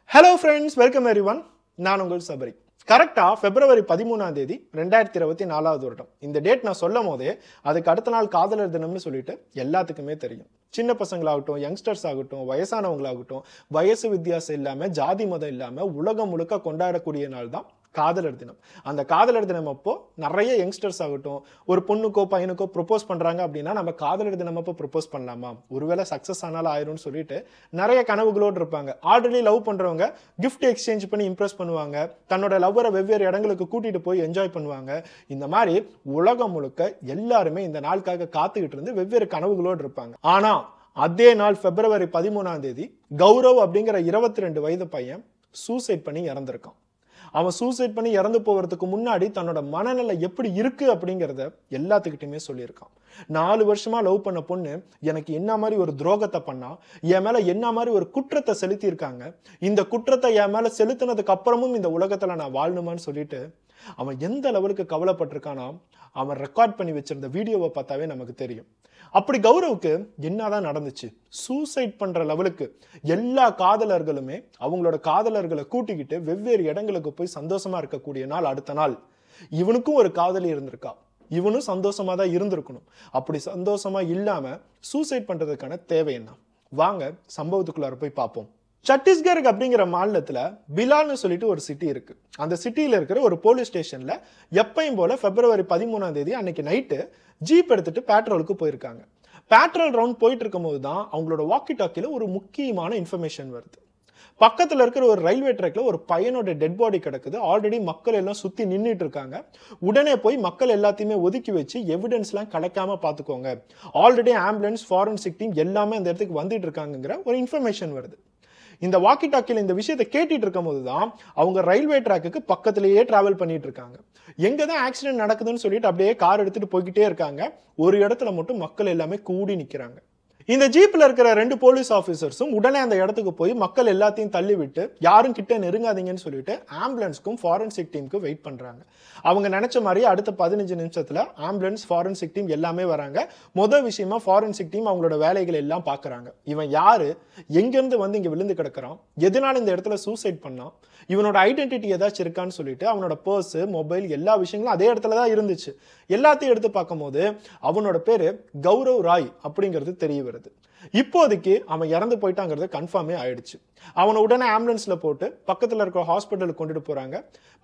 Hello friends, welcome everyone. நான் உங்கள் சபரி. கரெக்டா பிப்ரவரி 13ஆம் தேதி 2024வது வருடம். இந்த டேட் நான் சொல்லும்போதே அதுக்கு அடுத்த நாள் காதலர் தினம்னு சொல்லிட்டு எல்லாத்துக்குமே தெரியும். சின்ன பசங்களாகட்டும், யங்ஸ்டர்ஸ் ஆகட்டும், வயசானவங்களாகட்டும், வயசு வித்தியாசம் இல்லாம, ஜாதி மதம் இல்லாம உலகம் முழுக்க கொண்டாடக்கூடிய நாள் தான் காதலர் தினம். அந்த காதலர் தினம் அப்போ நிறைய யங்ஸ்டர்ஸ் ஆகட்டும், ஒரு பொண்ணுக்கோ பையனுக்கோ ப்ரொபோஸ் பண்றாங்க அப்படின்னா நம்ம காதலர் தினம் அப்போ ப்ரொபோஸ் பண்ணலாமா, ஒருவேளை சக்சஸ் ஆனாலும் ஆயிரும்னு சொல்லிட்டு நிறைய கனவுகளோடு இருப்பாங்க. ஆல்ரெடி லவ் பண்றவங்க கிஃப்ட் எக்ஸ்சேஞ்ச் பண்ணி இம்ப்ரெஸ் பண்ணுவாங்க, தன்னோட லவ்வரை வெவ்வேறு இடங்களுக்கு கூட்டிட்டு போய் என்ஜாய் பண்ணுவாங்க. இந்த மாதிரி உலகம் முழுக்க எல்லாருமே இந்த நாளுக்காக காத்துக்கிட்டு இருந்து வெவ்வேறு கனவுகளோடு இருப்பாங்க. ஆனா அதே நாள் பிப்ரவரி 13ஆம் தேதி கௌரவ் அப்படிங்கிற 22 வயது பையன் சூசைட் பண்ணி இறந்திருக்கான். அவன் சூசைட் பண்ணி இறந்து போகிறதுக்கு முன்னாடி தன்னோட மனநிலை எப்படி இருக்கு அப்படிங்கிறத எல்லாத்துக்கிட்டையுமே சொல்லியிருக்கான். 4 வருஷமா லவ் பண்ண பொண்ணு எனக்கு என்ன மாதிரி ஒரு துரோகத்தை பண்ணா, என் மேல என்ன மாதிரி ஒரு குற்றத்தை செலுத்தியிருக்காங்க, இந்த குற்றத்தை என் மேல செலுத்தினதுக்கு அப்புறமும் இந்த உலகத்துல நான் வாழணுமான்னு சொல்லிட்டு அவன் எந்த லெவலுக்கு கவலைப்பட்டிருக்கானா அவன் ரெக்கார்ட் பண்ணி வச்சிருந்த வீடியோவை பார்த்தாவே நமக்கு தெரியும். அப்படி கௌரவுக்கு என்னதான் நடந்துச்சு, சூசைட் பண்ற லெவலுக்கு எல்லா காதலர்களுமே அவங்களோட காதலர்களை கூட்டிக்கிட்டு வெவ்வேறு இடங்களுக்கு போய் சந்தோஷமா இருக்கக்கூடிய நாள் அடுத்த நாள். இவனுக்கும் ஒரு காதலி இருந்திருக்கா, இவனும் சந்தோஷமா தான் இருந்திருக்கணும். அப்படி சந்தோஷமா இல்லாம சூசைட் பண்றதுக்கான தேவை என்ன? வாங்க சம்பவத்துக்குள்ளார போய் பார்ப்போம். சத்தீஸ்கர் அப்படிங்கிற மாநிலத்துல பிலால்னு சொல்லிட்டு ஒரு சிட்டி இருக்கு. அந்த சிட்டியில இருக்கிற ஒரு போலீஸ் ஸ்டேஷன்ல எப்பயும் போல பிப்ரவரி 13ஆம் தேதி அன்னைக்கு நைட்டு ஜீப் எடுத்துட்டு பேட்ரோலுக்கு போயிருக்காங்க. பேட்ரோல் ரவுண்ட் போயிட்டு இருக்கும் போது தான் அவங்களோட வாக்கி டாக்கில ஒரு முக்கியமான இன்ஃபர்மேஷன் வருது. பக்கத்துல இருக்கிற ஒரு ரயில்வே ட்ராக்ல ஒரு பையனோட டெட் பாடி கிடக்குது. ஆல்ரெடி மக்கள் எல்லாம் சுத்தி நின்றுட்டு இருக்காங்க. உடனே போய் மக்கள் எல்லாத்தையுமே ஒதுக்கி வச்சு எவிடன்ஸ் எல்லாம் கிடைக்காம பாத்துக்கோங்க, ஆல்ரெடி ஆம்புலன்ஸ் ஃபாரன்சிக் டீம் எல்லாமே அந்த இடத்துக்கு வந்துட்டு இருக்காங்கிற ஒரு இன்ஃபர்மேஷன் வருது. இந்த வாக்கி டாக்கில இந்த விஷயத்தை கேட்டுட்டு இருக்கும் போதுதான் அவங்க ரயில்வே ட்ராக்குக்கு பக்கத்திலேயே டிராவல் பண்ணிட்டு இருக்காங்க. எங்கதான் ஆக்சிடென்ட் நடக்குதுன்னு சொல்லிட்டு அப்படியே கார் எடுத்துட்டு போய்கிட்டே இருக்காங்க. ஒரு இடத்துல மட்டும் மக்கள் எல்லாமே கூடி நிக்கிறாங்க. இந்த ஜீப்ல இருக்கிற 2 போலீஸ் ஆபீசர்ஸும் உடனே அந்த இடத்துக்கு போய் மக்கள் எல்லாத்தையும் தள்ளி விட்டு யாரும் கிட்ட நெருங்காதீங்கன்னு சொல்லிட்டு ஆம்புலன்ஸ்க்கும் ஃபாரன்சிக் டீமுக்கு வெயிட் பண்றாங்க. அவங்க நினைச்ச மாதிரி அடுத்த 15 நிமிஷத்துல ஆம்புலன்ஸ் ஃபாரன்சிக் டீம் எல்லாமே வராங்க. முதல் விஷயமா ஃபாரன்சிக் டீம் அவங்களோட வேலைகளை எல்லாம் பாக்குறாங்க. இவன் யாரு, எங்க இருந்து வந்து இங்க விழுந்து கிடக்குறான், எதனால இந்த இடத்துல சூசைட் பண்ணான், இவனோட ஐடென்டிட்டி ஏதாச்சும் இருக்கான்னு சொல்லிட்டு அவனோட பர்ஸ், மொபைல் எல்லா விஷயங்களும் அதே இடத்துல தான் இருந்துச்சு. எல்லாத்தையும் எடுத்து பார்க்கும் போது அவனோட பேரு கௌரவ் ராய் அப்படிங்கிறது தெரிய வருது. இப்போதைக்கு அவன் இறந்து போயிட்டாங்கிறது கன்ஃபார்மே ஆயிடுச்சு. அவனை உடனே ஆம்புலன்ஸ்ல போட்டு பக்கத்துல இருக்கிற ஹாஸ்பிட்டலுக்கு கொண்டுட்டு போறாங்க.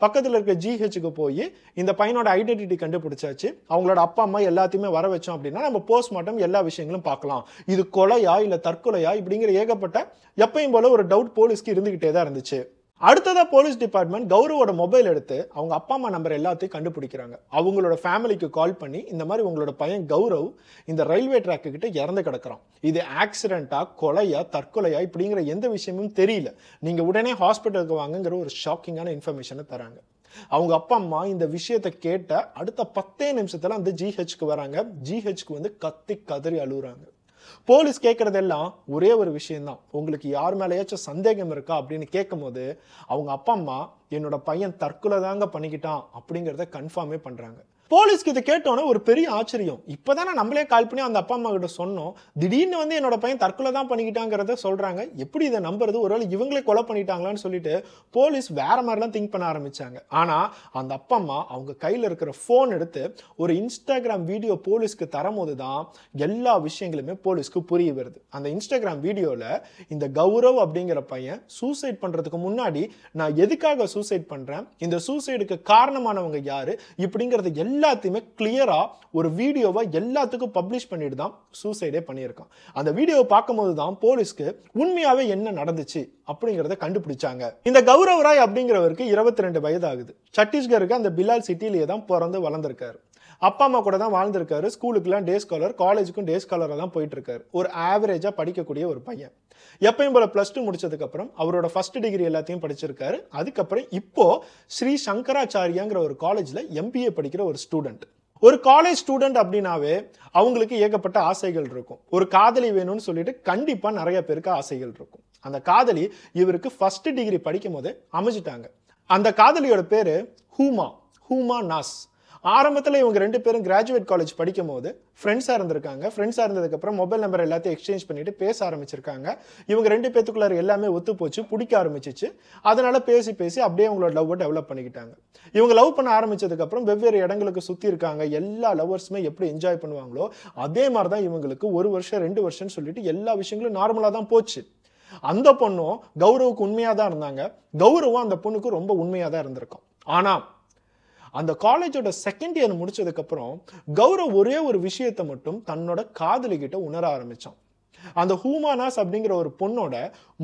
பக்கத்துல இருக்க ஜிஹெச்சுக்கு போய் இந்த பையனோட ஐடென்டிட்டி கண்டுபிடிச்சாச்சு. அவங்களோட அப்பா அம்மா எல்லாத்தையுமே வர வச்சோம் அப்படின்னா நம்ம போஸ்ட்மார்ட்டம் எல்லா விஷயங்களும் பார்க்கலாம். இது கொலையா இல்ல தற்கொலையா இப்படிங்கிற ஏகப்பட்ட எப்பயும் போல ஒரு டவுட் போலீஸ்க்கு இருந்துகிட்டே தான் இருந்துச்சு. அடுத்ததா போலீஸ் டிபார்ட்மெண்ட் கௌரவோட மொபைல் எடுத்து அவங்க அப்பா அம்மா நம்பர் எல்லாத்தையும் கண்டுபிடிக்கிறாங்க. அவங்களோட ஃபேமிலிக்கு கால் பண்ணி இந்த மாதிரி உங்களோட பையன் கௌரவ் இந்த ரயில்வே ட்ராக்கு கிட்ட இறந்து கிடக்குறான், இது ஆக்சிடென்டா கொலையா தற்கொலையா இப்படிங்கிற எந்த விஷயமும் தெரியல, நீங்க உடனே ஹாஸ்பிட்டலுக்கு வாங்குங்கிற ஒரு ஷாக்கிங்கான இன்ஃபர்மேஷனை தராங்க. அவங்க அப்பா அம்மா இந்த விஷயத்தை கேட்ட அடுத்த 10 நிமிஷத்துல அந்த ஜிஹெச்க்கு வராங்க. ஜிஹெச்க்கு வந்து கத்தி கதறி அழுகுறாங்க. போலீஸ் கேட்கறதெல்லாம் ஒரே ஒரு விஷயம் தான், உங்களுக்கு யார் மேலேயாச்சும் சந்தேகம் இருக்கா அப்படின்னு கேட்கும் போது அவங்க அப்பா அம்மா என்னோட பையன் தற்கொலை தாங்க பண்ணிக்கிட்டான் அப்படிங்கிறத கன்ஃபார்மே பண்றாங்க. போலீஸ்க்கு இதை கேட்டோன்னே ஒரு பெரிய ஆச்சரியம். இப்போதானே நம்மளே கால் பண்ணி அந்த அப்பா அம்மா கிட்ட சொன்னோம், திடீர்னு வந்து என்னோட பையன் தற்கொலை தான் பண்ணிக்கிட்டாங்கிறத சொல்றாங்க, எப்படி இதை நம்புறது, ஒருவேளை இவங்களே கொலை பண்ணிட்டாங்களான்னு சொல்லிட்டு போலீஸ் வேற மாதிரிலாம் திங்க் பண்ண ஆரம்பிச்சாங்க. ஆனா அந்த அப்பா அம்மா அவங்க கையில இருக்கிற போன் எடுத்து ஒரு இன்ஸ்டாகிராம் வீடியோ போலீஸ்க்கு தரும்போது தான் எல்லா விஷயங்களுமே போலீஸ்க்கு புரிய வருது. அந்த இன்ஸ்டாகிராம் வீடியோல இந்த கௌரவ் அப்படிங்கிற பையன் சூசைட் பண்றதுக்கு முன்னாடி நான் எதுக்காக சூசைட் பண்றேன், இந்த சூசைடுக்கு காரணமானவங்க யாரு இப்படிங்கிறது எல்லாத்தையுமே கிளியரா ஒரு வீடியோவை எல்லாத்துக்கும் பப்ளிஷ் பண்ணிட்டு தான் சூசைடே பண்ணியிருக்கான். அந்த வீடியோவை பார்க்கும்போது தான் போலீஸ்க்கு உண்மையாவே என்ன நடந்துச்சு அப்படிங்கறத கண்டுபிடிச்சாங்க. இந்த கௌரவ் ராய் அப்படிங்கிறவருக்கு 22 வயது ஆகுது. சத்தீஸ்கருக்கு அந்த பிலால் சிட்டிலேயே தான் பிறந்து வளர்ந்திருக்காரு. அப்பா அம்மா கூட தான் வாழ்ந்திருக்காரு. ஸ்கூலுக்குலாம் டே ஸ்காலர், காலேஜுக்கும் டே ஸ்காலரா தான் போயிட்டு இருக்காரு. ஒரு ஆவரேஜா படிக்கக்கூடிய ஒரு பையன். எப்பயும் போல +2 முடிச்சதுக்கு அப்புறம் அவரோட ஃபர்ஸ்ட் டிகிரி எல்லாத்தையும் படிச்சிருக்காரு. அதுக்கப்புறம் இப்போ ஸ்ரீ சங்கராச்சாரியாங்கிற ஒரு காலேஜ்ல MBA படிக்கிற ஒரு ஸ்டூடெண்ட். ஒரு காலேஜ் ஸ்டூடெண்ட் அப்படின்னாவே அவங்களுக்கு ஏகப்பட்ட ஆசைகள் இருக்கும். ஒரு காதலி வேணும்னு சொல்லிட்டு கண்டிப்பா நிறைய பேருக்கு ஆசைகள் இருக்கும். அந்த காதலி இவருக்கு ஃபர்ஸ்ட் டிகிரி படிக்கும் போது அமைஞ்சிட்டாங்க. அந்த காதலியோட பேரு ஹூமா நாஸ். ஆரம்பத்தில் இவங்க 2 பேரும் கிராஜுவேட் காலேஜ் படிக்கும் போது ஃப்ரெண்ட்ஸாக இருந்திருக்காங்க. ஃப்ரெண்ட்ஸாக இருந்ததுக்கப்புறம் மொபைல் நம்பர் எல்லாத்தையும் எக்ஸ்சேஞ்ச் பண்ணிட்டு பேச ஆரம்பிச்சிருக்காங்க. இவங்க 2 பேத்துக்குள்ளார எல்லாமே ஒத்து போச்சு, பிடிக்க ஆரம்பிச்சிச்சு. அதனால பேசி பேசி அப்படியே அவங்களோட லவ்வை டெவலப் பண்ணிக்கிட்டாங்க. இவங்க லவ் பண்ண ஆரம்பிச்சதுக்கப்புறம் வெவ்வேறு இடங்களுக்கு சுற்றி இருக்காங்க. எல்லா லவ்வர்ஸுமே எப்படி என்ஜாய் பண்ணுவாங்களோ அதே மாதிரி தான் இவங்களுக்கு 1 வருஷம் 2 வருஷம்னு சொல்லிட்டு எல்லா விஷயங்களும் நார்மலாக தான் போச்சு. அந்த பொண்ணும் கௌரவுக்கு உண்மையாக தான் இருந்தாங்க. கௌரவம் அந்த பொண்ணுக்கு ரொம்ப உண்மையாக தான் இருந்திருக்கும். ஆனால் அந்த காலேஜோட செகண்ட் இயர் முடிச்சதுக்கு அப்புறம் கௌரவ் ஒரே ஒரு விஷயத்தை மட்டும் தன்னோட காதலிகிட்ட உணர ஆரம்பிச்சான். அந்த ஹூமானாஸ் அப்படிங்கிற ஒரு பொண்ணோட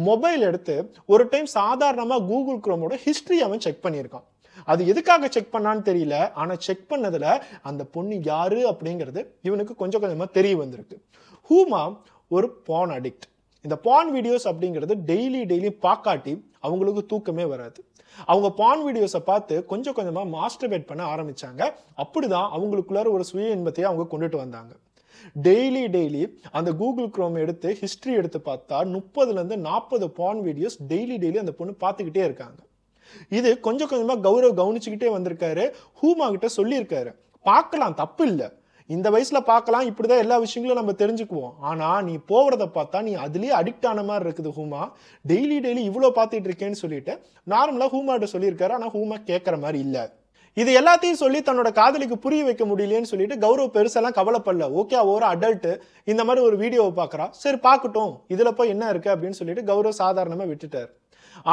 மொபைல் எடுத்து ஒரு டைம் சாதாரணமா கூகுள் குரோமோட ஹிஸ்டரி அவன் செக் பண்ணியிருக்கான். அது எதுக்காக செக் பண்ணான்னு தெரியல. ஆனா செக் பண்ணதுல அந்த பொண்ணு யாரு அப்படிங்கிறது இவனுக்கு கொஞ்சம் கொஞ்சமா தெரிய வந்திருக்கு. ஹூமா ஒரு பான் அடிக்ட். இந்த பான் வீடியோஸ் அப்படிங்கிறது டெய்லி பார்க்காட்டி அவங்களுக்கு தூக்கமே வராது. அவங்க பான் வீடியோஸை பார்த்து கொஞ்சம் கொஞ்சமா மாஸ்டர்பேட் பண்ண ஆரம்பிச்சாங்க. அப்படிதான் அவங்களுக்குள்ளார ஒரு சுய இன்பத்தையே அவங்க கொண்டுட்டு வந்தாங்க. டெய்லி அந்த கூகுள் குரோம் எடுத்து ஹிஸ்டரி எடுத்து பார்த்தா 30ல இருந்து 40 பான் வீடியோஸ் டெய்லி அந்த பொண்ணு பார்த்துக்கிட்டே இருக்காங்க. இது கொஞ்சம் கொஞ்சமா கௌரவ் கவனிச்சுக்கிட்டே வந்திருக்காரு. ஹூமா கிட்ட சொல்லியிருக்காரு, பார்க்கலாம் தப்பு இல்லை, இந்த வயசுல பார்க்கலாம், இப்படிதான் எல்லா விஷயங்களும் நம்ம தெரிஞ்சுக்குவோம். ஆனா நீ போகிறத பார்த்தா நீ அதுலயே அடிக்ட் ஆன மாதிரி இருக்குது ஹூமா, டெய்லி இவ்வளவு பார்த்துட்டு இருக்கேன்னு சொல்லிட்டு நார்மலா ஹூமாட்ட சொல்லியிருக்காரு. ஆனா ஹூமா கேட்கற மாதிரி இல்ல. இது எல்லாத்தையும் சொல்லி தன்னோட காதலிக்கு புரிய வைக்க முடியலன்னு சொல்லிட்டு கௌரவ் பெருசெல்லாம் கவலைப்படல. ஓகே, ஒரு அடல்ட் இந்த மாதிரி ஒரு வீடியோவை பார்க்கறா, சரி பார்க்கட்டும், இதுல போய் என்ன இருக்கு அப்படின்னு சொல்லிட்டு கௌரவ் சாதாரணமா விட்டுட்டார்.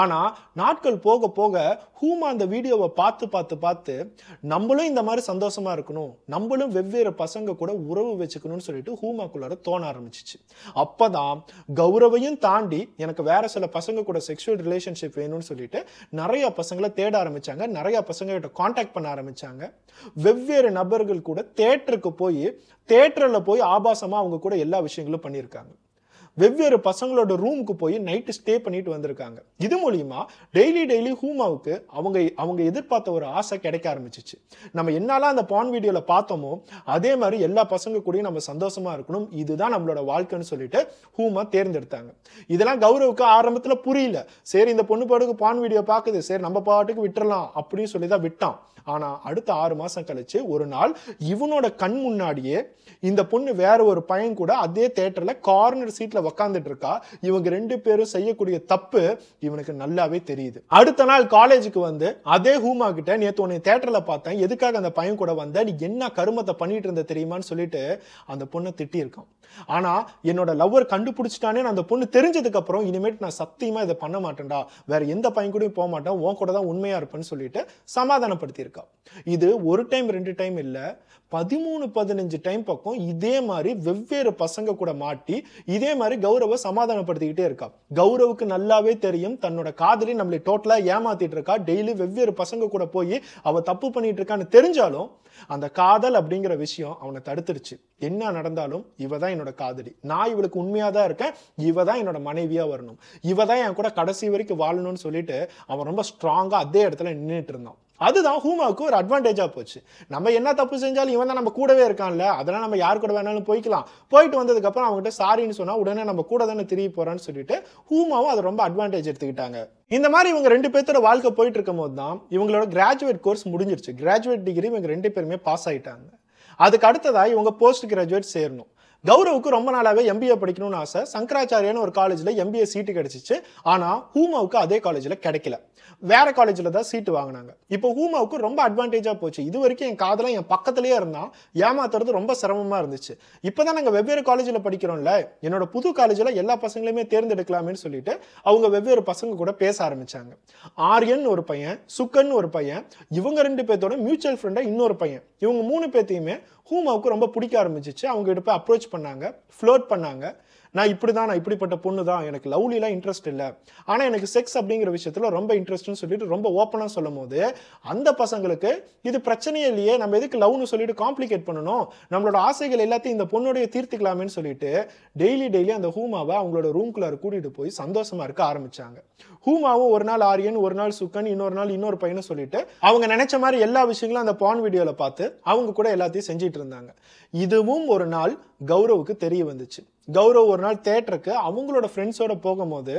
ஆனா நாட்கள் போக போக ஹூமா அந்த வீடியோவை பார்த்து நம்மளும் இந்த மாதிரி சந்தோஷமா இருக்கணும், நம்மளும் வெவ்வேறு பசங்க கூட உறவு வச்சுக்கணும்னு சொல்லிட்டு ஹூமாக்குள்ளார தோண ஆரம்பிச்சிச்சு. அப்பதான் கௌரவையும் தாண்டி எனக்கு வேற சில பசங்க கூட செக்ஷுவல் ரிலேஷன்ஷிப் வேணும்னு சொல்லிட்டு நிறைய பசங்களை தேட ஆரம்பிச்சாங்க. நிறைய பசங்க கிட்ட கான்டாக்ட் பண்ண ஆரம்பிச்சாங்க. வெவ்வேறு நபர்கள் கூட தியேட்டர்ல போய் ஆபாசமா அவங்க கூட எல்லா விஷயங்களும் பண்ணியிருக்காங்க. வெவ்வேறு பசங்களோட ரூமுக்கு போய் நைட்டு ஸ்டே பண்ணிட்டு வந்திருக்காங்க. இது மூலியமா டெய்லி ஹூமாவுக்கு அவங்க எதிர்பார்த்த ஒரு ஆசை கிடைக்க ஆரம்பிச்சிச்சு. நம்ம என்னெல்லாம் அந்த பான் வீடியோல பார்த்தோமோ அதே மாதிரி எல்லா பசங்க கூடயும் நம்ம சந்தோஷமா இருக்கணும், இதுதான் நம்மளோட வாழ்க்கைன்னு சொல்லிட்டு ஹூமா தேர்ந்தெடுத்தாங்க. இதெல்லாம் கௌரவுக்கு ஆரம்பத்துல புரியல. சரி, இந்த பொண்ணு பாட்டுக்கு பான் வீடியோ பாக்குது, சரி நம்ம பாட்டுக்கு விட்டுறலாம் அப்படின்னு சொல்லிதான் விட்டான். ஆனா அடுத்த 6 மாசம் கழிச்சு ஒரு நாள் இவனோட கண் முன்னாடியே இந்த பொண்ணு வேற ஒரு பையன் கூட அதே தியேட்டர்ல கார்னர் சீட்ல உட்கார்ந்துட்டு இருக்கா. இவங்க 2 பேரும் செய்யக்கூடிய தப்பு இவனுக்கு நல்லாவே தெரியுது. அடுத்த நாள் காலேஜுக்கு வந்து அதே ஹூமா கிட்ட, நேத்து உன்னை தியேட்டர்ல பார்த்தேன், எதுக்காக அந்த பையன் கூட வந்த, நீ என்ன கருமத்தை பண்ணிட்டு இருந்த தெரியுமான்னு சொல்லிட்டு அந்த பொண்ணை திட்டி இருக்கான். ஆனா என்னோட லவ்வர் கண்டுபிடிச்சிட்டானே அந்த பொண்ணு தெரிஞ்சதுக்கு அப்புறம் இனிமேட்டு நான் சத்தியமா இதை பண்ண மாட்டேன்டா, வேற எந்த பையன் கூடயும் போக மாட்டேன், உன் கூட தான் உண்மையா இருப்பேன்னு சொல்லிட்டு சமாதானப்படுத்தி இருக்கா. இது ஒரு டைம் 2 டைம் இல்ல, 13-15 டைம் பக்கம் இதே மாதிரி வெவ்வேறு பசங்க கூட மாட்டி இதே மாதிரி கௌரவ சமாதானப்படுத்திக்கிட்டே இருக்கா. கௌரவுக்கு நல்லாவே தெரியும் தன்னோட காதலி நம்மளை டோட்டலா ஏமாத்திட்டு இருக்கா, டெய்லி வெவ்வேறு பசங்க கூட போய் அவ தப்பு பண்ணிட்டு இருக்கான்னு தெரிஞ்சாலும் அந்த காதல் அப்படிங்கிற விஷயம் அவனை தடுத்துருச்சு. என்ன நடந்தாலும் இவ தான் என்னோட காதலி, நான் இவளுக்கு உண்மையா தான் இருக்கேன், இவ தான் என்னோட மனைவியா வரணும், இவ தான் என் கூட கடைசி வரைக்கும் வாழணும்னு சொல்லிட்டு அவன் ரொம்ப ஸ்ட்ராங்கா அதே இடத்துல நின்றுட்டு இருந்தான். அதுதான் ஹூமாவுக்கு ஒரு அட்வான்டேஜா போச்சு. நம்ம என்ன தப்பு செஞ்சாலும் இவன் தான் நம்ம கூடவே இருக்கான்ல, அதெல்லாம் நம்ம யாரு கூட வேணாலும் போய்க்கலாம், போயிட்டு வந்ததுக்கு அப்புறம் அவங்ககிட்ட சாரின்னு சொன்னா உடனே நம்ம கூட தானே திரும்பி போறான்னு சொல்லிட்டு ஹூமாவும் அதை ரொம்ப அட்வான்டேஜ் எடுத்துக்கிட்டாங்க. இந்த மாதிரி இவங்க 2 பேர்த்தோட வாழ்க்கை போயிட்டு இருக்கும் போது தான் இவங்களோட கிராஜுவேட் கோர்ஸ் முடிஞ்சிருச்சு. கிராஜுவேட் டிகிரி இவங்க 2 பேருமே பாஸ் ஆயிட்டாங்க. அதுக்கு அடுத்ததா இவங்க போஸ்ட் கிராஜுவேட் சேரணும். கௌரவுக்கு ரொம்ப நாளாவே எம்பிஏ படிக்கணும்னு ஆசை. சங்கராச்சாரியான்னு ஒரு காலேஜ்ல எம்பிஏ சீட்டு கிடைச்சிச்சு. ஆனா ஹூமாவுக்கு அதே காலேஜ்ல கிடைக்கல, வேற காலேஜ்ல தான் சீட்டு வாங்கினாங்க. இப்போ ஹூமாவுக்கு ரொம்ப அட்வான்டேஜா போச்சு. இது வரைக்கும் என் காதலாம் என் பக்கத்திலேயே இருந்தான், ஏமாத்துறது ரொம்ப சிரமமா இருந்துச்சு. இப்பதான் நாங்க வெவ்வேறு காலேஜ்ல படிக்கிறோம்ல, என்னோட புது காலேஜ்ல எல்லா பசங்களையுமே தேர்ந்தெடுக்கலாமேன்னு சொல்லிட்டு அவங்க வெவ்வேறு பசங்க கூட பேச ஆரம்பிச்சாங்க. ஆரியன் ஒரு பையன், சுக்கன் ஒரு பையன், இவங்க 2 பேர்த்தோட மியூச்சுவல் ஃப்ரெண்டா இன்னொரு பையன். இவங்க 3 பேர்த்தையுமே ஹூமாவுக்கு ரொம்ப பிடிக்க ஆரம்பிச்சிச்சு. அவங்க கிட்ட போய் அப்ரோச் பண்ணாங்க, ஃப்ளோட் பண்ணாங்க. நான் இப்படிப்பட்ட பொண்ணு தான், எனக்கு லவ்லிலாம் இன்ட்ரெஸ்ட் இல்லை, ஆனால் எனக்கு செக்ஸ் அப்படிங்கிற விஷயத்துல ரொம்ப இன்ட்ரெஸ்ட்னு சொல்லிட்டு ரொம்ப ஓப்பனாக சொல்லும் போது அந்த பசங்களுக்கு இது பிரச்சனையே இல்லையே, நம்ம எதுக்கு லவ்னு சொல்லிட்டு காம்ப்ளிகேட் பண்ணணும், நம்மளோட ஆசைகள் எல்லாத்தையும் இந்த பொண்ணுடைய தீர்த்துக்கலாமேன்னு சொல்லிட்டு டெய்லி அந்த ஹூமாவை அவங்களோட ரூம்குள்ளார கூட்டிட்டு போய் சந்தோஷமா இருக்க ஆரம்பிச்சாங்க. ஹூமாவும் ஒரு நாள் ஆரியன், ஒரு நாள் சுக்கன், இன்னொரு நாள் இன்னொரு பையனும் சொல்லிட்டு அவங்க நினைச்ச மாதிரி எல்லா விஷயங்களும் அந்த பான் வீடியோல பார்த்து அவங்க கூட எல்லாத்தையும் செஞ்சிட்டு இருந்தாங்க. இதுவும் ஒரு நாள் கௌரவுக்கு தெரிய வந்துச்சு. கௌரவ் ஒரு நாள் தியேட்டருக்கு அவங்களோட ஃப்ரெண்ட்ஸோட போகும்போது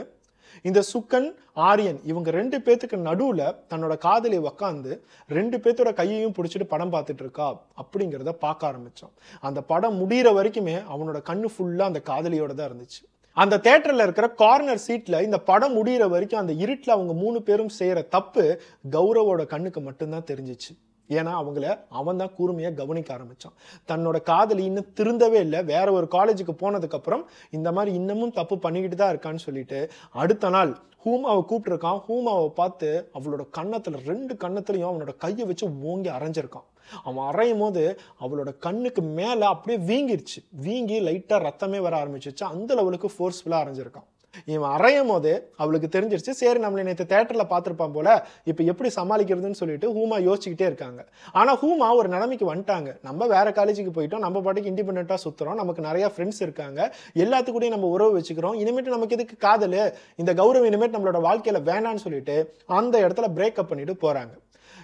இந்த சுக்கன் ஆரியன் இவங்க 2 பேத்துக்கு நடுவுல தன்னோட காதலி உக்காந்து 2 பேத்தோட கையையும் பிடிச்சிட்டு படம் பார்த்துட்டு இருக்கா அப்படிங்கிறத பார்க்க ஆரம்பிச்சான். அந்த படம் முடிகிற வரைக்குமே அவனோட கண்ணு ஃபுல்லா அந்த காதலியோட தான் இருந்துச்சு. அந்த தியேட்டர்ல இருக்கிற கார்னர் சீட்ல இந்த படம் முடிகிற வரைக்கும் அந்த இருட்டில் அவங்க 3 பேரும் செய்யற தப்பு கௌரவோட கண்ணுக்கு மட்டும்தான் தெரிஞ்சிச்சு. ஏன்னா அவன் தான் கூர்மையா கவனிக்க ஆரம்பிச்சான். தன்னோட காதலி இன்னும் திருந்தவே இல்லை, வேற ஒரு காலேஜுக்கு போனதுக்கு அப்புறம் இந்த மாதிரி இன்னமும் தப்பு பண்ணிக்கிட்டு தான் இருக்கான்னு சொல்லிட்டு அடுத்த நாள் ஹூமாவை கூப்பிட்டுருக்கான். ஹூமாவை பார்த்து அவளோட கன்னத்துல 2 கன்னத்துலையும் அவனோட கையை வச்சு ஓங்கி அரைஞ்சிருக்கான். அவன் அரையும் போது அவளோட கண்ணுக்கு மேல அப்படியே வீங்கிருச்சு. வீங்கி லைட்டா ரத்தமே வர ஆரம்பிச்சிருச்சு. அந்த லெவலுக்கு ஃபோர்ஸ்ஃபுல்லா அரைஞ்சிருக்கான். இவன் அரையும் போது அவளுக்கு தெரிஞ்சிருச்சு, சரி நம்மளை நேற்று தேட்டர்ல பார்த்துருப்பான் போல, இப்ப எப்படி சமாளிக்கிறதுன்னு சொல்லிட்டு ஹூமா யோசிச்சுக்கிட்டே இருக்காங்க. ஆனா ஹூமா ஒரு நிலைமைக்கு வந்துட்டாங்க, நம்ம வேற காலேஜுக்கு போயிட்டோம், நம்ம பாட்டுக்கு இண்டிபெண்டா சுத்துறோம், நமக்கு நிறைய ஃப்ரெண்ட்ஸ் இருக்காங்க, எல்லாத்துக்கூடயும் நம்ம உறவு வச்சுக்கிறோம், இனிமேட்டு நமக்கு எதுக்கு காதல், இந்த கௌரவம் இனிமேட்டு நம்மளோட வாழ்க்கையில வேணான்னு சொல்லிட்டு அந்த இடத்துல பிரேக்கப் பண்ணிட்டு போறாங்க.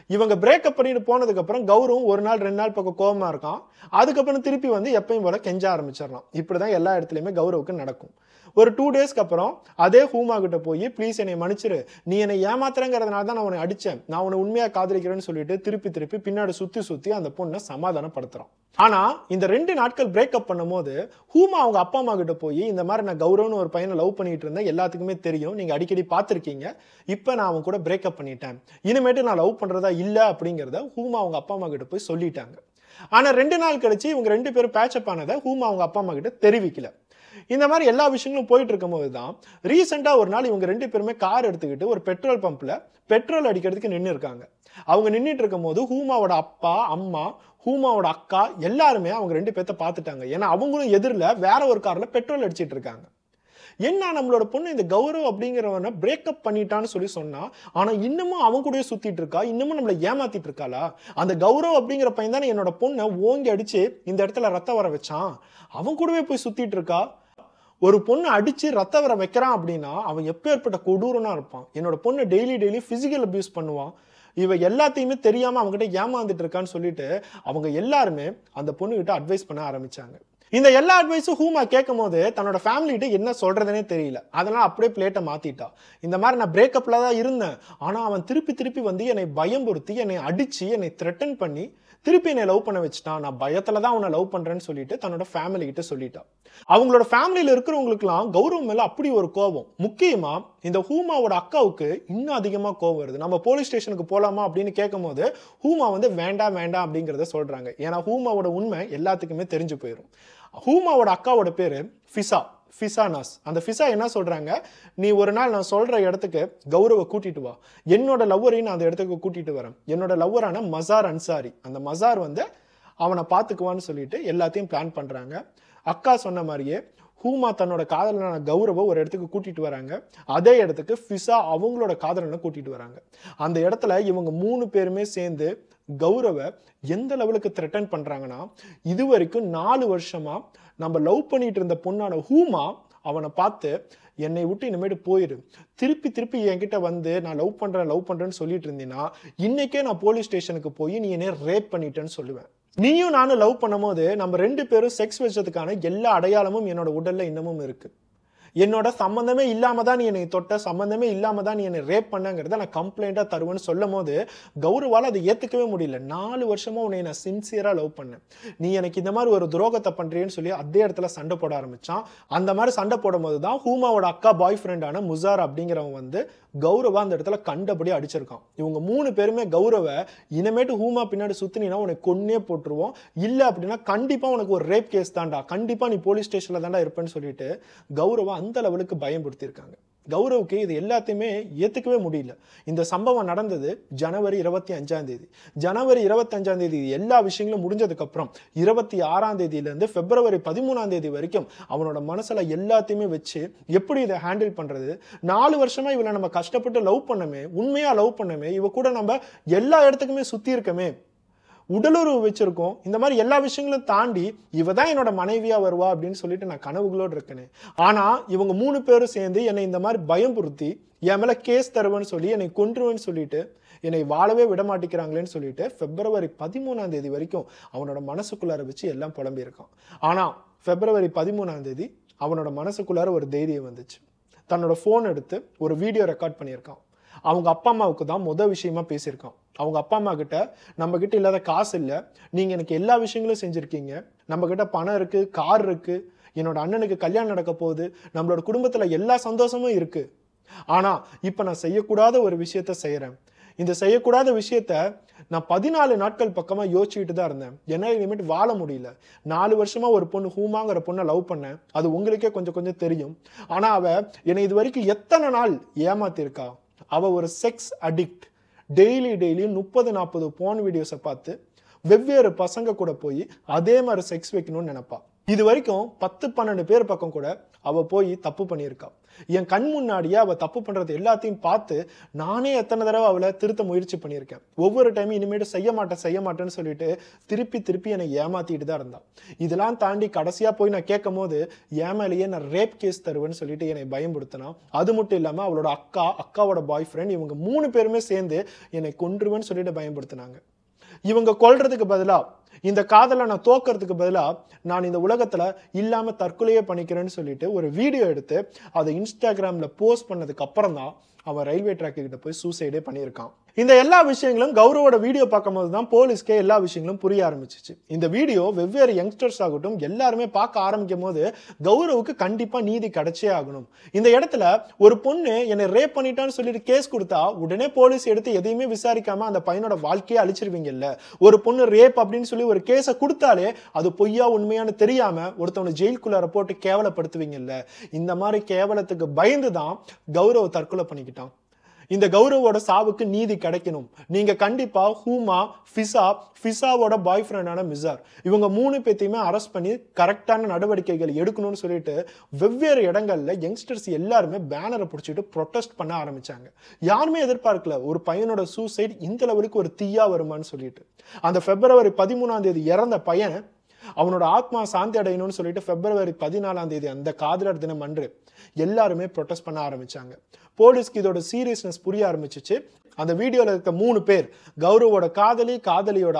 இவங்க பிரேக்கப் பண்ணிட்டு போனதுக்கு அப்புறம் கௌரவம் 1 நாள் 2 நாள் பக்கம் கோபமா இருக்கான். அதுக்கப்புறம் திருப்பி வந்து எப்பயும் போல கெஞ்ச ஆரம்பிச்சிடலாம். இப்படிதான் எல்லா இடத்துலயுமே கௌரவுக்கு நடக்கும். ஒரு 2 டேஸ்க்கு அப்புறம் அதே ஹூமா கிட்ட போய், ப்ளீஸ் என்னை மன்னிச்சிரு, நீ என்னை ஏமாத்துறங்கிறதுனால தான் நான் உன்னை அடிச்சேன், நான் உன்னை உண்மையா காதலிக்கிறேன்னு சொல்லிட்டு திருப்பி பின்னாடி சுத்தி அந்த பொண்ணை சமாதானப்படுத்துறான். ஆனா இந்த 2 நாட்கள் பிரேக்கப் பண்ணும் போது ஹூமா அவங்க அப்பா அம்மா கிட்ட போய், இந்த மாதிரி நான் கௌரவன்னு ஒரு பையனை லவ் பண்ணிட்டு இருந்தேன், எல்லாத்துக்குமே தெரியும், நீங்க அடிக்கடி பார்த்திருக்கீங்க, இப்ப நான் அவன் கூட பிரேக்கப் பண்ணிட்டேன், இனிமேட்டு நான் லவ் பண்றதா இல்ல அப்படிங்கிறத ஹூமா அவங்க அப்பா அம்மா கிட்ட போய் சொல்லிட்டாங்க. ஆனா 2 நாள் கழிச்சு இவங்க 2 பேரும் பேட்சப் ஆனதை ஹூமா அவங்க அப்பா அம்மா கிட்ட தெரிவிக்கல. இந்த மாதிரி எல்லா விஷயங்களும் போயிட்டு இருக்கும் போது தான் ரீசெண்டா ஒரு நாள் இவங்க 2 பேருமே கார் எடுத்துக்கிட்டு ஒரு பெட்ரோல் பம்ப்ல பெட்ரோல் அடிக்கிறதுக்கு நின்று இருக்காங்க. அவங்க நின்றுட்டு இருக்கும் போது ஹூமாவோட அப்பா அம்மா, ஹூமாவோட அக்கா எல்லாருமே அவங்க 2 பேர்த்த பார்த்துட்டாங்க. ஏன்னா அவங்களும் எதிரில் வேற ஒரு கார்ல பெட்ரோல் அடிச்சிட்டு இருக்காங்க. என்ன நம்மளோட பொண்ணு இந்த கௌரவ் அப்படிங்கிறவனை பிரேக்கப் பண்ணிட்டான்னு சொல்லி சொன்னா, ஆனா இன்னமும் அவன் கூடயே சுத்திட்டு இருக்கா, இன்னமும் நம்மளை ஏமாத்திட்டு இருக்காளா? அந்த கௌரவ் அப்படிங்கிற பையன் தானே என்னோட பொண்ணை ஓங்கி அடிச்சு இந்த இடத்துல ரத்தம் வர வச்சான், அவன் கூடவே போய் சுத்திட்டு இருக்கா. ஒரு பொண்ணு அடிச்சு ரத்தம் வர வைக்கிறான் அப்படின்னா அவன் எப்பேற்பட்ட கொடூரனா இருப்பான். என்னோட பொண்ணு டெய்லி பிசிக்கல் அபியூஸ் பண்ணுவான், இவ எல்லாத்தையுமே தெரியாம அவங்ககிட்ட ஏமாந்துட்டு இருக்கான்னு சொல்லிட்டு அவங்க எல்லாருமே அந்த பொண்ணு கிட்ட அட்வைஸ் பண்ண ஆரம்பிச்சாங்க. இந்த எல்லா அட்வைஸும் ஹூமா கேட்கும் போது தன்னோட ஃபேமிலி கிட்ட என்ன சொல்றதுனே தெரியல. அதனால அப்படியே பிளேட்டை மாத்திட்டா. இந்த மாதிரி நான் பிரேக்கப்ல தான் இருந்தேன், ஆனா அவன் திருப்பி வந்து என்னை பயம்புறுத்தி, என்னை அடிச்சு, என்னை த்ரெட்டன் பண்ணி திருப்பி என்னை லவ் பண்ண வச்சுட்டான், நான் பயத்துல தான் உன்னை லவ் பண்றேன்னு சொல்லிட்டு தன்னோட ஃபேமிலி கிட்ட சொல்லிட்டா. அவங்களோட ஃபேமிலியில இருக்கிறவங்களுக்குலாம் கௌரவம் மேல அப்படி ஒரு கோபம். முக்கியமா இந்த ஹூமாவோட அக்காவுக்கு இன்னும் அதிகமா கோபம் வருது. நம்ம போலீஸ் ஸ்டேஷனுக்கு போலாமா அப்படின்னு கேட்கும் போது ஹூமா வந்து வேண்டாம் அப்படிங்கிறத சொல்றாங்க. ஏன்னா ஹூமாவோட உண்மை எல்லாத்துக்குமே தெரிஞ்சு போயிடும். ஹூமாவோட அக்காவோட பேரு ஃபிசானாஸ். அந்த ஃபிசா என்ன சொல்றாங்க, நீ ஒரு நாள் நான் சொல்ற இடத்துக்கு கௌரவ கூட்டிட்டு வா, என்னோட லவ்வரையும் நான் அந்த இடத்துக்கு கூட்டிட்டு வரேன், என்னோட லவ்வரான மசார் அன்சாரி, அந்த மசார் வந்து அவனை பார்த்துக்குவான்னு சொல்லிட்டு எல்லாத்தையும் பிளான் பண்றாங்க. அக்கா சொன்ன மாதிரியே ஹூமா தன்னோட காதலனான கௌரவ ஒரு இடத்துக்கு கூட்டிட்டு வராங்க. அதே இடத்துக்கு ஃபிசா அவங்களோட காதலனை கூட்டிட்டு வராங்க. அந்த இடத்துல இவங்க 3 பேருமே சேர்ந்து கௌரவ எந்த லெவலுக்கு த்ரெட்டன் பண்றாங்கன்னா, இது வரைக்கும் 4 வருஷமா நம்ம லவ் பண்ணிட்டு இருந்த பொண்ணான ஹூமா அவனை பார்த்து, என்னை விட்டு இனிமேட்டு போயிரு, திருப்பி என்கிட்ட வந்து நான் லவ் பண்றேன்னு சொல்லிட்டு இருந்தீங்கன்னா இன்னைக்கே நான் போலீஸ் ஸ்டேஷனுக்கு போய் நீ என்னை ரேப் பண்ணிட்டேன்னு சொல்லுவேன். நீயும் நானும் லவ் பண்ணும் போது நம்ம 2 பேரும் செக்ஸ் வச்சதுக்கான எல்லா அடையாளமும் என்னோட உடல்ல இன்னமும் இருக்கு. என்னோட சம்பந்தமே இல்லாம தான் நீ என்னை தொட்ட, சம்பந்தமே இல்லாம தான் நீ என்னை ரேப் பண்ணங்கிறத நான் கம்ப்ளைண்டா தருவேன்னு சொல்லும் போது கௌரவால அதை ஏத்துக்கவே முடியல. 4 வருஷமா உன்னை நான் சின்சியரா லவ் பண்ணேன், நீ எனக்கு இந்த மாதிரி ஒரு துரோகத்தை பண்றேன்னு சொல்லி அதே இடத்துல சண்டை போட ஆரம்பிச்சான். அந்த மாதிரி சண்டை போடும் போது தான் ஹூமாவோட அக்கா பாய் ஃப்ரெண்டான முசார் அப்படிங்கிறவன் வந்து கௌரவா அந்த இடத்துல கண்டபடி அடிச்சிருக்கான். இவங்க 3 பேருமே கௌரவ, இனிமேட்டு ஹூமா பின்னாடி சுத்தினா உனக்கு கொன்னே போட்டுருவோம், இல்ல அப்படின்னா கண்டிப்பா உனக்கு ஒரு ரேப் கேஸ் தான்டா, கண்டிப்பா நீ போலீஸ் ஸ்டேஷன்ல தான்டா இருப்பேன்னு சொல்லிட்டு கௌரவா அந்த லெவலுக்கு பயன்படுத்தியிருக்காங்க. கௌரவுக்கு இது எல்லாத்தையுமே ஏத்துக்கவே முடியல. இந்த சம்பவம் நடந்தது ஜனவரி 25ஆம் தேதி. ஜனவரி 25ஆம் தேதி எல்லா விஷயங்களும் முடிஞ்சதுக்கு அப்புறம் 26ஆம் தேதியில இருந்து பிப்ரவரி 13ஆம் தேதி வரைக்கும் அவனோட மனசுல எல்லாத்தையுமே வச்சு எப்படி இதை ஹேண்டில் பண்றது, 4 வருஷமா இவளை நம்ம கஷ்டப்பட்டு லவ் பண்ணமே, உண்மையா லவ் பண்ணமே, இவ கூட நம்ம எல்லா இடத்துக்குமே சுத்தி இருக்கமே, உடலுறவு வச்சிருக்கோம், இந்த மாதிரி எல்லா விஷயங்களும் தாண்டி இவ தான் என்னோட மனைவியா வருவா அப்படின்னு சொல்லிட்டு நான் கனவுகளோடு இருக்கேனே. ஆனா இவங்க 3 பேரும் சேர்ந்து என்னை இந்த மாதிரி பயம்புறுத்தி என் மேல கேஸ் தருவேன்னு சொல்லி என்னை கொன்றுவேன்னு சொல்லிட்டு என்னை வாழவே விட மாட்டேங்கிறாங்களேன்னு சொல்லிட்டு பிப்ரவரி 13ஆம் தேதி வரைக்கும் அவனோட மனசுக்குள்ளார வச்சு எல்லாம் புலம்பி இருக்கான். ஆனா பிப்ரவரி 13ஆம் தேதி அவனோட மனசுக்குள்ளார ஒரு தைரியம் வந்துச்சு. தன்னோட ஃபோன் எடுத்து ஒரு வீடியோ ரெக்கார்ட் பண்ணியிருக்கான். அவங்க அப்பா அம்மாவுக்கு தான் விஷயமா பேசியிருக்கான். அவங்க அப்பா அம்மா கிட்ட, நம்ம கிட்ட இல்லாத காசு இல்லை, நீங்க எனக்கு எல்லா விஷயங்களும் செஞ்சிருக்கீங்க, நம்ம கிட்ட பணம் இருக்கு, கார் இருக்கு, என்னோட அண்ணனுக்கு கல்யாணம் நடக்க போகுது, நம்மளோட குடும்பத்துல எல்லா சந்தோஷமும் இருக்கு, ஆனா இப்ப நான் செய்யக்கூடாத ஒரு விஷயத்த செய்யறேன். இந்த செய்யக்கூடாத விஷயத்த நான் 14 நாட்கள் பக்கமா யோசிச்சுட்டு தான் இருந்தேன். என்னால இனிமேட்டு வாழ முடியல. 4 வருஷமா ஒரு பொண்ணு ஹூமாங்கிற பொண்ணை லவ் பண்ணேன். அது உங்களுக்கே கொஞ்சம் கொஞ்சம் தெரியும். ஆனா அவ என்னை இது வரைக்கும் எத்தனை நாள் ஏமாத்திருக்கா. அவ ஒரு செக்ஸ் அடிக்ட். டெய்லி 30-40 போன் வீடியோஸை பார்த்து வெவ்வேறு பசங்க கூட போய் அதே மாதிரி செக்ஸ் வைக்கணும்னு நினைப்பா. இது வரைக்கும் 10-12 பேர் பக்கம் கூட அவ போய் தப்பு பண்ணியிருக்கா. என் கண் முன்னாடியே அவ தப்பு பண்றது எல்லாத்தையும் பார்த்து நானே எத்தனை தடவை அவளை திருத்த முயற்சி பண்ணியிருக்கேன். ஒவ்வொரு டைமும் இனிமேட்டு செய்ய மாட்டேன்னு சொல்லிட்டு திருப்பி என்னை ஏமாத்திட்டு தான் இருந்தா. இதெல்லாம் தாண்டி கடைசியா போய் நான் கேட்கும் போது என் மேலேயே நான் ரேப் கேஸ் தருவேன்னு சொல்லிட்டு என்னை பயன்படுத்தினா. அது மட்டும் இல்லாம அவளோட அக்காவோட பாய் ஃப்ரெண்ட், இவங்க 3 பேருமே சேர்ந்து என்னை கொன்றுவேன்னு சொல்லிட்டு பயன்படுத்தினாங்க. இவங்க கொல்றதுக்கு பதிலா, இந்த காதலை நான் தோக்கிறதுக்கு பதிலா, நான் இந்த உலகத்துல இல்லாம தற்கொலையே பண்ணிக்கிறேன்னு சொல்லிட்டு ஒரு வீடியோ எடுத்து அதை இன்ஸ்டாகிராம்ல போஸ்ட் பண்ணதுக்கு அப்புறம் தான் அவன் ரயில்வே ட்ராக் கிட்ட போய் சூசைடே பண்ணியிருக்கான். இந்த எல்லா விஷயங்களும் கௌரவோட வீடியோ பார்க்கும்போது தான் போலீஸ்க்கே எல்லா விஷயங்களும் புரிய ஆரம்பிச்சிச்சு. இந்த வீடியோ வெவ்வேறு யங்ஸ்டர்ஸ் ஆகட்டும் எல்லாருமே பார்க்க ஆரம்பிக்கும் போது கௌரவுக்கு கண்டிப்பா நீதி கிடைச்சே ஆகணும். இந்த இடத்துல ஒரு பொண்ணு என்னை ரேப் பண்ணிட்டான்னு சொல்லிட்டு கேஸ் கொடுத்தா உடனே போலீஸ் எடுத்து எதையுமே விசாரிக்காம அந்த பையனோட வாழ்க்கையை அழிச்சிருவீங்கல்ல. ஒரு பொண்ணு ரேப் அப்படின்னு சொல்லி ஒரு கேஸை கொடுத்தாலே அது பொய்யா உண்மையானு தெரியாம ஒருத்தவனை ஜெயிலுக்குள்ளார போட்டு கேவலப்படுத்துவீங்கல்ல. இந்த மாதிரி கேவலத்துக்கு பயந்து தான் கௌரவ தற்கொலை பண்ணிக்கிட்டான். இந்த கௌரவோட சாவுக்கு நீதி கிடைக்கணும். நீங்க கண்டிப்பா ஹூமா, ஃபிசாவோட பாய் ஃப்ரெண்டான மிசார், இவங்க 3 பேத்தையுமே அரெஸ்ட் பண்ணி கரெக்டான நடவடிக்கைகள் எடுக்கணும்னு சொல்லிட்டு வெவ்வேறு இடங்கள்ல யங்ஸ்டர்ஸ் எல்லாருமே பேனரை பிடிச்சிட்டு ப்ரொட்டஸ்ட் பண்ண ஆரம்பிச்சாங்க. யாருமே எதிர்பார்க்கல ஒரு பையனோட சூசைட் இந்த லெவலுக்கு ஒரு தீயா வருமானு சொல்லிட்டு. அந்த பிப்ரவரி 13ஆம் தேதி இறந்த பையன் அவனோட ஆத்மா சாந்தி அடையணும்னு சொல்லிட்டு பிப்ரவரி 14ஆம் தேதி அந்த காதலர் தினம் அன்று எல்லாருமே ப்ரொட்டஸ்ட் பண்ண ஆரம்பிச்சாங்க. போலீஸ்க்கு இதோட சீரியஸ்னஸ் புரிய ஆரம்பிச்சிச்சு. அந்த வீடியோல இருக்க 3 பேர், கௌரவோட காதலியோட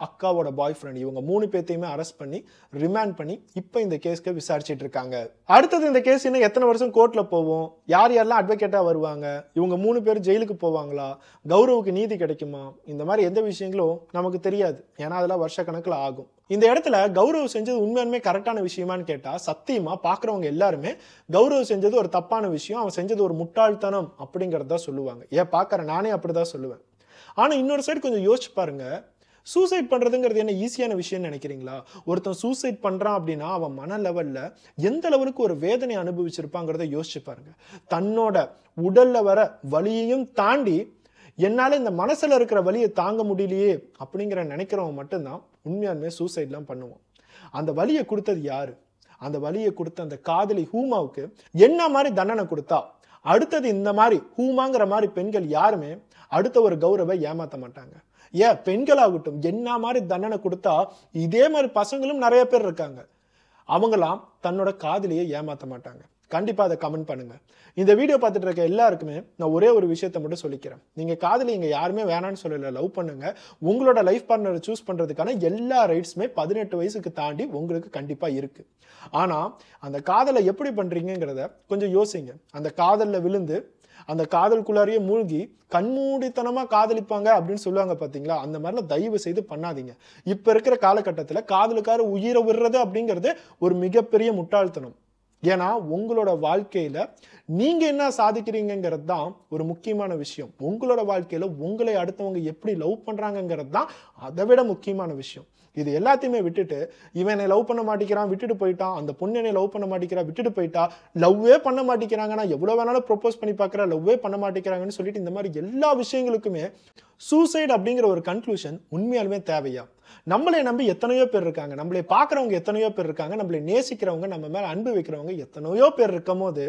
அக்காவோட பாய் ஃப்ரெண்ட், இவங்க 3 பேத்தையுமே அரெஸ்ட் பண்ணி ரிமாண்ட் பண்ணி இப்ப இந்த கேஸ்க்கு விசாரிச்சிட்டு இருக்காங்க. அடுத்தது இந்த கேஸ் இன்னும் எத்தனை வருஷம் கோர்ட்ல போவோம், யாரெல்லாம் அட்வொகேட்டா வருவாங்க, இவங்க 3 பேர் ஜெயிலுக்கு போவாங்களா, கௌரவுக்கு நீதி கிடைக்குமா, இந்த மாதிரி எந்த விஷயங்களும் நமக்கு தெரியாது. ஏன்னா அதெல்லாம் வருஷ கணக்குல ஆகும். இந்த இடத்துல கௌரவ் செஞ்சது உண்மையுமே கரெக்டான விஷயமான்னு கேட்டா சத்தியமா பாக்குறவங்க எல்லாருமே கௌரவ் செஞ்சது ஒரு தப்பான விஷயம், அவன் செஞ்சது ஒரு முட்டாள்தனம் அப்படிங்கறத சொல்லுவாங்க. ஏன் பாக்குற நானே அப்படிதான் சொல்லுவேன். ஆனா இன்னொரு சைடு கொஞ்சம் யோசிச்சு பாருங்க, சூசைட் பண்றதுங்கிறது என்ன ஈஸியான விஷயம் நினைக்கிறீங்களா? ஒருத்தன் சூசைட் பண்றான் அப்படின்னா அவன் மன லெவல்ல எந்த லெவலுக்கு ஒரு வேதனை அனுபவிச்சிருப்பாங்கிறத யோசிச்சு பாருங்க. தன்னோட உடல்ல வர வலியையும் தாண்டி என்னால இந்த மனசுல இருக்கிற வலியை தாங்க முடியலையே அப்படிங்கிற நினைக்கிறவங்க மட்டும்தான் உண்மையாலுமே சூசைட்லாம் பண்ணுவோம். அந்த வலியை கொடுத்தது யாரு? அந்த வலியை கொடுத்த அந்த காதலி ஹூமாவுக்கு என்ன மாதிரி தண்டனை கொடுத்தா அடுத்தது இந்த மாதிரி ஹூமாங்கிற மாதிரி பெண்கள் யாருமே அடுத்த ஒரு கௌரவை ஏமாத்த மாட்டாங்க. ஏன் பெண்களாகட்டும் என்ன மாதிரி தண்டனை கொடுத்தா இதே மாதிரி பசங்களும் நிறைய பேர் இருக்காங்க, அவங்களாம் தன்னோட காதலியை ஏமாத்த மாட்டாங்க. கண்டிப்பா அதை கமெண்ட் பண்ணுங்க. இந்த வீடியோ பார்த்துட்டு இருக்க எல்லாருக்குமே நான் ஒரே ஒரு விஷயத்தை மட்டும் சொல்லிக்கிறேன். நீங்க காதலி இங்க யாருமே வேணான்னு சொல்லல, லவ் பண்ணுங்க. உங்களோட லைஃப் பார்ட்னரை சூஸ் பண்றதுக்கான எல்லா ரைட்ஸுமே 18 வயசுக்கு தாண்டி உங்களுக்கு கண்டிப்பா இருக்கு. ஆனா அந்த காதலை எப்படி பண்றீங்கிறத கொஞ்சம் யோசிங்க. அந்த காதல்ல விழுந்து அந்த காதலுக்குள்ளாரையே மூழ்கி கண்மூடித்தனமா காதலிப்பாங்க அப்படின்னு சொல்லுவாங்க பாத்தீங்களா, அந்த மாதிரிலாம் தயவு செய்து பண்ணாதீங்க. இப்ப இருக்கிற காலகட்டத்துல காதலுக்கார உயிரை விடுறது அப்படிங்கிறது ஒரு மிகப்பெரிய முட்டாள்தனம். ஏன்னா உங்களோட வாழ்க்கையில நீங்க என்ன சாதிக்கிறீங்கிறது தான் ஒரு முக்கியமான விஷயம். உங்களோட வாழ்க்கையில உங்களை அடுத்தவங்க எப்படி லவ் பண்றாங்கிறது தான் அதை விட முக்கியமான விஷயம். இது எல்லாத்தையுமே விட்டுட்டு இவன் என்னை லவ் பண்ண மாட்டேங்கிறான் விட்டுட்டு போயிட்டான், அந்த பொண்ணு என்னை லவ் பண்ண மாட்டேங்கிறா விட்டுட்டு போயிட்டா, லவ்வே பண்ண மாட்டேங்கிறாங்க, நான் எவ்வளவு வேணாலும் ப்ரொபோஸ் பண்ணி பார்க்கறா லவ்வே பண்ண மாட்டேங்கிறாங்கன்னு சொல்லிட்டு இந்த மாதிரி எல்லா விஷயங்களுக்குமே சூசைட் அப்படிங்கிற ஒரு கன்க்ளூஷன் உண்மையாலுமே தேவையா? நம்மளை நம்பி எத்தனையோ பேர் இருக்காங்க, நம்மளை பார்க்குறவங்க எத்தனையோ பேர் இருக்காங்க, நம்மளை நேசிக்கிறவங்க, நம்ம மேல அன்பு வைக்கிறவங்க எத்தனையோ பேர் இருக்கும் போது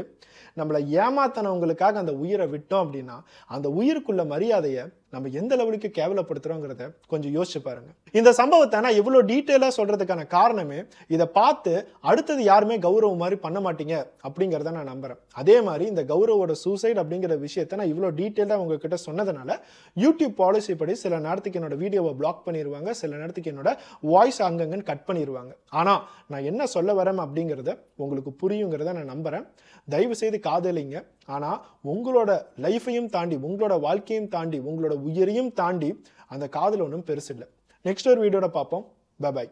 நம்மளை ஏமாத்தனவங்களுக்காக அந்த உயிரை விட்டோம் அப்படின்னா அந்த உயிருக்குள்ள மரியாதையை நம்ம எந்த லெவலுக்கு கேவலப்படுத்துறோங்கிறத கொஞ்சம் யோசிச்சு பாருங்க. இந்த சம்பவத்தை நான் இவ்வளவு டீட்டெயிலா சொல்றதுக்கான காரணமே இதை பார்த்து அடுத்தது யாருமே கௌரவ் மாதிரி பண்ண மாட்டீங்க அப்படிங்கிறத நான் நம்புறேன். அதே மாதிரி இந்த கௌரவோட சூசைட் அப்படிங்கிற விஷயத்தை நான் இவ்வளவு டீட்டெயிலா உங்ககிட்ட சொன்னதுனால யூடியூப் பாலிசி படி சில நேரத்துக்கு என்னோட வீடியோவை பிளாக் பண்ணிடுவாங்க, சில நேரத்துக்கு என்னோட வாய்ஸ் அங்கங்கன்னு கட் பண்ணிடுவாங்க. ஆனா நான் என்ன சொல்ல வரேன் அப்படிங்கிறத உங்களுக்கு புரியுங்கிறத நான் நம்புறேன். தயவு செய்து காதலிங்க. ஆனா உங்களோட லைஃபையும் தாண்டி, உங்களோட வாழ்க்கையும் தாண்டி, உங்களோட உயிரையும் தாண்டி அந்த காதல் ஒன்றும் பெருசு இல்லை. நெக்ஸ்ட் ஒரு வீடியோட பார்ப்போம். Bye bye.